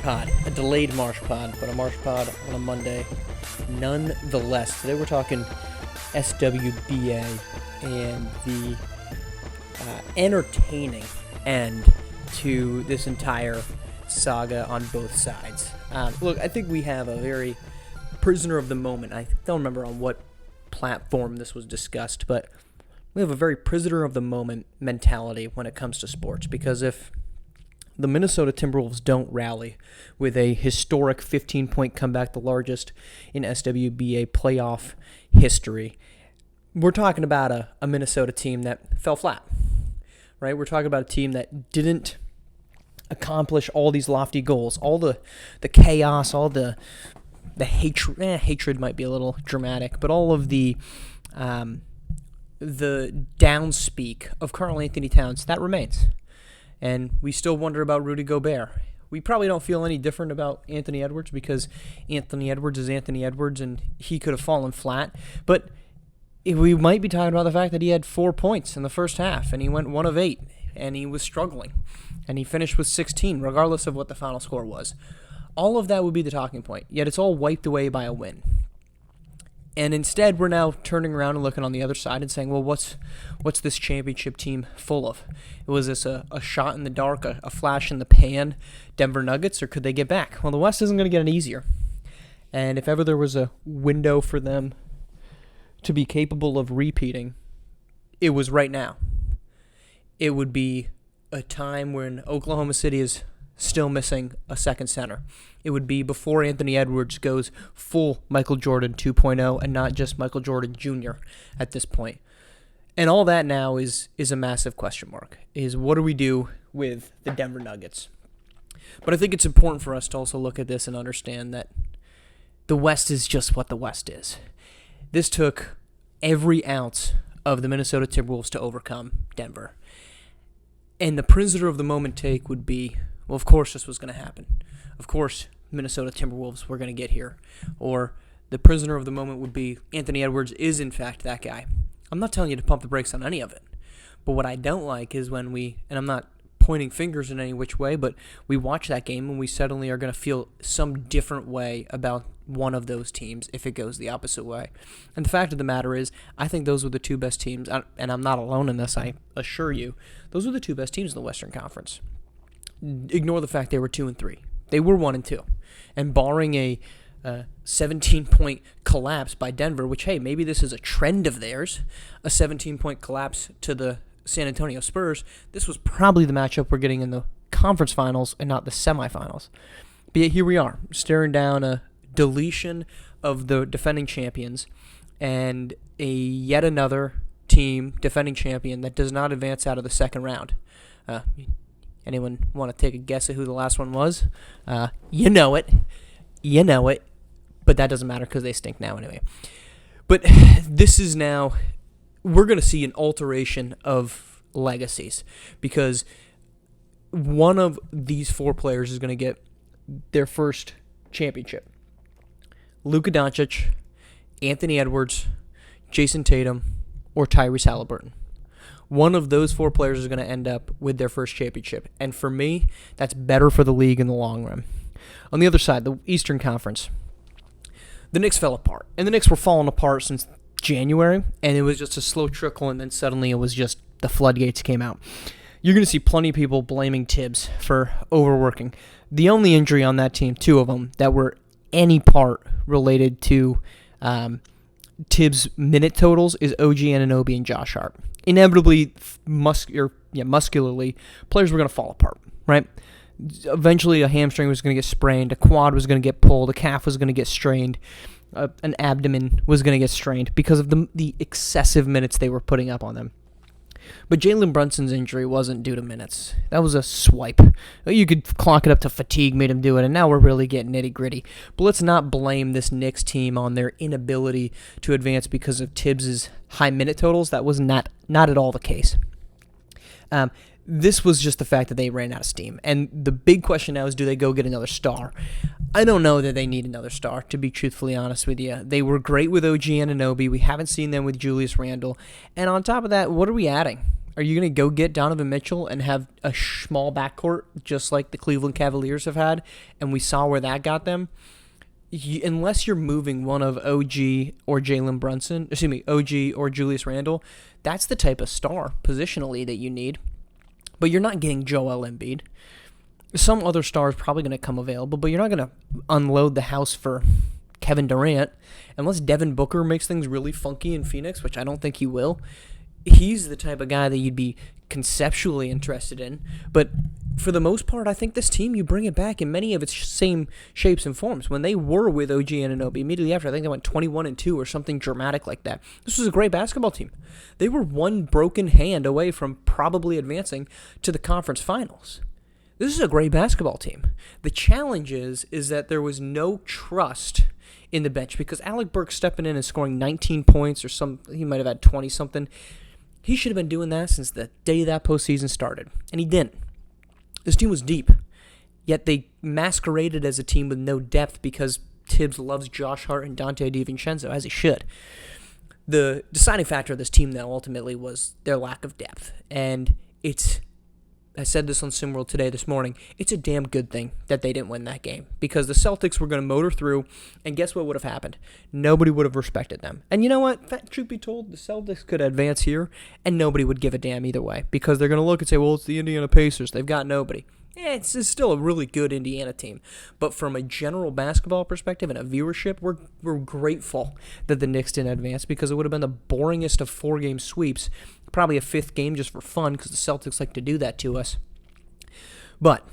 pod, a delayed Marsh pod, but a Marsh pod on a Monday nonetheless. Today we're talking SWBA and the entertaining end to this entire saga on both sides. Look, I think we have a very prisoner of the moment. I don't remember on what platform this was discussed, but we have a very prisoner of the moment mentality when it comes to sports, because if the Minnesota Timberwolves don't rally with a historic 15-point comeback, the largest in SWBA playoff history, we're talking about a Minnesota team that fell flat, right? We're talking about a team that didn't accomplish all these lofty goals, all the chaos, all the hatred. Hatred might be a little dramatic, but all of the downspeak of Karl Anthony Towns, that remains. And we still wonder about Rudy Gobert. We probably don't feel any different about Anthony Edwards because Anthony Edwards is Anthony Edwards and he could have fallen flat. But we might be talking about the fact that he had 4 points in the first half and he went 1 of 8 and he was struggling. And he finished with 16 regardless of what the final score was. All of that would be the talking point, yet it's all wiped away by a win. And instead, we're now turning around and looking on the other side and saying, well, what's this championship team full of? Was this a shot in the dark, a flash in the pan, Denver Nuggets, or could they get back? Well, the West isn't going to get any easier. And if ever there was a window for them to be capable of repeating, it was right now. It would be a time when Oklahoma City is still missing a second center. It would be before Anthony Edwards goes full Michael Jordan 2.0 and not just Michael Jordan Jr. at this point. And all that now is a massive question mark, is what do we do with the Denver Nuggets? But I think it's important for us to also look at this and understand that the West is just what the West is. This took every ounce of the Minnesota Timberwolves to overcome Denver. And the prisoner of the moment take would be, well, of course this was going to happen. Of course Minnesota Timberwolves were going to get here. Or the prisoner of the moment would be Anthony Edwards is in fact that guy. I'm not telling you to pump the brakes on any of it. But what I don't like is when and I'm not pointing fingers in any which way, but we watch that game and we suddenly are going to feel some different way about one of those teams if it goes the opposite way. And the fact of the matter is, I think those were the two best teams, and I'm not alone in this, I assure you. Those were the two best teams in the Western Conference. Ignore the fact they were 2 and 3. They were 1 and 2. And barring a 17-point collapse by Denver, which, hey, maybe this is a trend of theirs, a 17-point collapse to the San Antonio Spurs, this was probably the matchup we're getting in the conference finals and not the semifinals. But yet here we are, staring down a deletion of the defending champions and a yet another team, defending champion, that does not advance out of the second round. Anyone want to take a guess at who the last one was? You know it. But that doesn't matter because they stink now anyway. But this is now, we're going to see an alteration of legacies because one of these 4 players is going to get their first championship. Luka Doncic, Anthony Edwards, Jason Tatum, or Tyrese Halliburton. One of those 4 players is going to end up with their first championship. And for me, that's better for the league in the long run. On the other side, the Eastern Conference, the Knicks fell apart. And the Knicks were falling apart since January, and it was just a slow trickle, and then suddenly it was just the floodgates came out. You're going to see plenty of people blaming Tibbs for overworking. The only injury on that team, 2 of them, that were any part related to Tibbs' minute totals is OG Anunoby and Josh Hart. Inevitably, muscularly, players were going to fall apart, right? Eventually, a hamstring was going to get sprained, a quad was going to get pulled, a calf was going to get strained, an abdomen was going to get strained because of the excessive minutes they were putting up on them. But Jalen Brunson's injury wasn't due to minutes. That was a swipe. You could clock it up to fatigue made him do it, and now we're really getting nitty-gritty. But let's not blame this Knicks team on their inability to advance because of Tibbs' high minute totals. That was not at all the case. This was just the fact that they ran out of steam. And the big question now is, do they go get another star? I don't know that they need another star, to be truthfully honest with you. They were great with OG Anunoby. We haven't seen them with Julius Randle. And on top of that, what are we adding? Are you going to go get Donovan Mitchell and have a small backcourt just like the Cleveland Cavaliers have had, and we saw where that got them? Unless you're moving one of OG or Jalen Brunson, OG or Julius Randle, that's the type of star positionally that you need. But you're not getting Joel Embiid. Some other star is probably going to come available, but you're not going to unload the house for Kevin Durant unless Devin Booker makes things really funky in Phoenix, which I don't think he will. He's the type of guy that you'd be conceptually interested in. But for the most part, I think this team, you bring it back in many of its same shapes and forms. When they were with OG Anunoby, immediately after, I think they went 21-2 or something dramatic like that. This was a great basketball team. They were one broken hand away from probably advancing to the conference finals. This is a great basketball team. The challenge is that there was no trust in the bench because Alec Burks stepping in and scoring 19 points or he might have had 20-something. He should have been doing that since the day that postseason started, and he didn't. This team was deep, yet they masqueraded as a team with no depth because Tibbs loves Josh Hart and Dante DiVincenzo, as he should. The deciding factor of this team, though, ultimately was their lack of depth, and I said this on SimWorld today this morning, it's a damn good thing that they didn't win that game because the Celtics were going to motor through, and guess what would have happened? Nobody would have respected them. And you know what? Truth be told, the Celtics could advance here, and nobody would give a damn either way because they're going to look and say, well, it's the Indiana Pacers. They've got nobody. It's still a really good Indiana team. But from a general basketball perspective and a viewership, we're grateful that the Knicks didn't advance because it would have been the boringest of 4-game sweeps. Probably a 5th game just for fun because the Celtics like to do that to us. But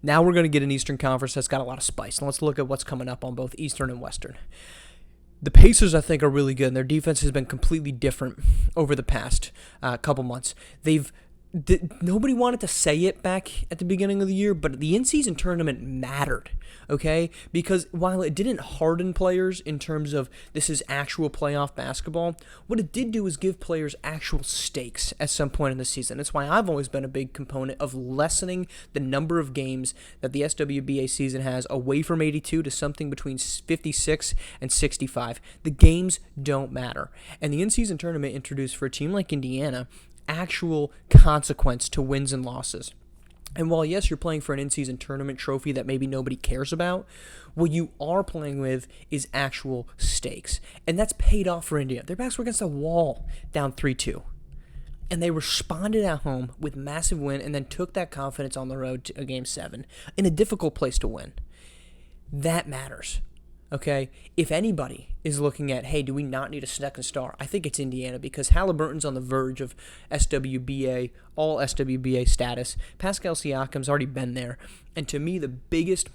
now we're going to get an Eastern Conference that's got a lot of spice. And let's look at what's coming up on both Eastern and Western. The Pacers, I think, are really good, and their defense has been completely different over the past couple months. Nobody wanted to say it back at the beginning of the year, but the in-season tournament mattered, okay? Because while it didn't harden players in terms of this is actual playoff basketball, what it did do is give players actual stakes at some point in the season. That's why I've always been a big component of lessening the number of games that the SWBA season has away from 82 to something between 56 and 65. The games don't matter. And the in-season tournament introduced for a team like Indiana actual consequence to wins and losses. And while, yes, you're playing for an in-season tournament trophy that maybe nobody cares about, what you are playing with is actual stakes. And that's paid off for India. Their backs were against a wall down 3-2. And they responded at home with massive win and then took that confidence on the road to a Game 7 in a difficult place to win. That matters. Okay, if anybody is looking at, hey, do we not need a second star? I think it's Indiana because Halliburton's on the verge of SWBA, all SWBA status. Pascal Siakam's already been there. And to me, the biggest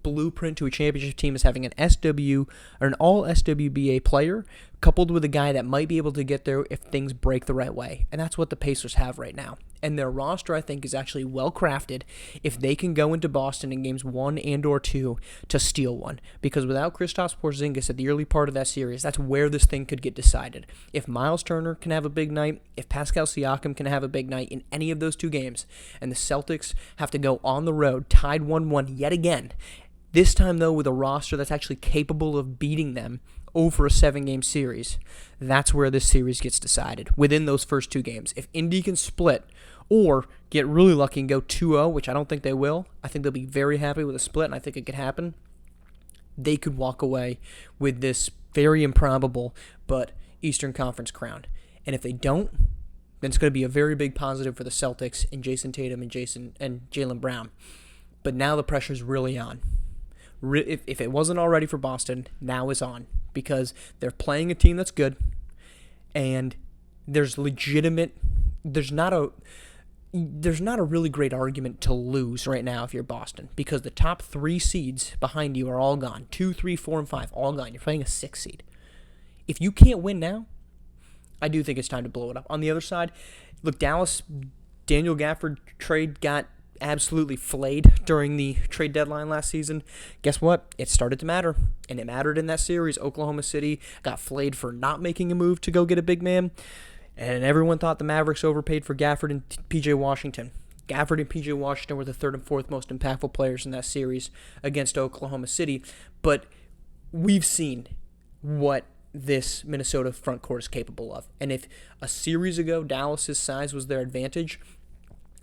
blueprint to a championship team is having an all SWBA player coupled with a guy that might be able to get there if things break the right way. And that's what the Pacers have right now. And their roster, I think, is actually well crafted if they can go into Boston in games 1 and or 2 to steal one. Because without Kristaps Porzingis at the early part of that series, that's where this thing could get decided. If Miles Turner can have a big night, if Pascal Siakam can have a big night in any of those two games, and the Celtics have to go on the road tied 1-1 yet again, this time, though, with a roster that's actually capable of beating them over a 7-game series, that's where this series gets decided, within those first 2 games. If Indy can split or get really lucky and go 2-0, which I don't think they will, I think they'll be very happy with a split, and I think it could happen, they could walk away with this very improbable but Eastern Conference crown. And if they don't, then it's going to be a very big positive for the Celtics and Jason Tatum and Jaylen Brown. But now the pressure's really on. If it wasn't already for Boston, now it's on because they're playing a team that's good, and there's not a really great argument to lose right now if you're Boston because the top 3 seeds behind you are all gone. 2, 3, 4, and 5, all gone. You're playing a 6 seed. If you can't win now, I do think it's time to blow it up. On the other side, look, Dallas, Daniel Gafford trade got absolutely flayed during the trade deadline last season. Guess what? It started to matter, and it mattered in that series. Oklahoma City got flayed for not making a move to go get a big man, and everyone thought the Mavericks overpaid for Gafford and P.J. Washington. Gafford and P.J. Washington were the 3rd and 4th most impactful players in that series against Oklahoma City, but we've seen what this Minnesota front court is capable of. And if a series ago Dallas's size was their advantage,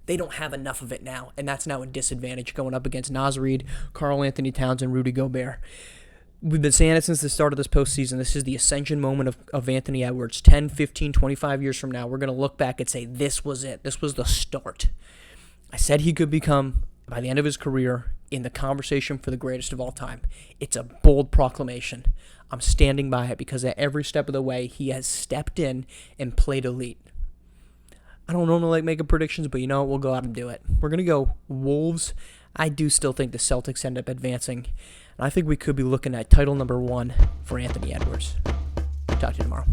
they don't have enough of it now, and that's now a disadvantage going up against Naz Reid, Karl Anthony Towns, and Rudy Gobert. We've been saying it since the start of this postseason. This is the ascension moment of Anthony Edwards. 10, 15, 25 years from now, we're going to look back and say, this was it. This was the start. I said he could become, by the end of his career, in the conversation for the greatest of all time. It's a bold proclamation. I'm standing by it because at every step of the way, he has stepped in and played elite. I don't normally like making predictions, but you know what? We'll go out and do it. We're going to go Wolves. I do still think the Celtics end up advancing. And I think we could be looking at title number 1 for Anthony Edwards. Talk to you tomorrow.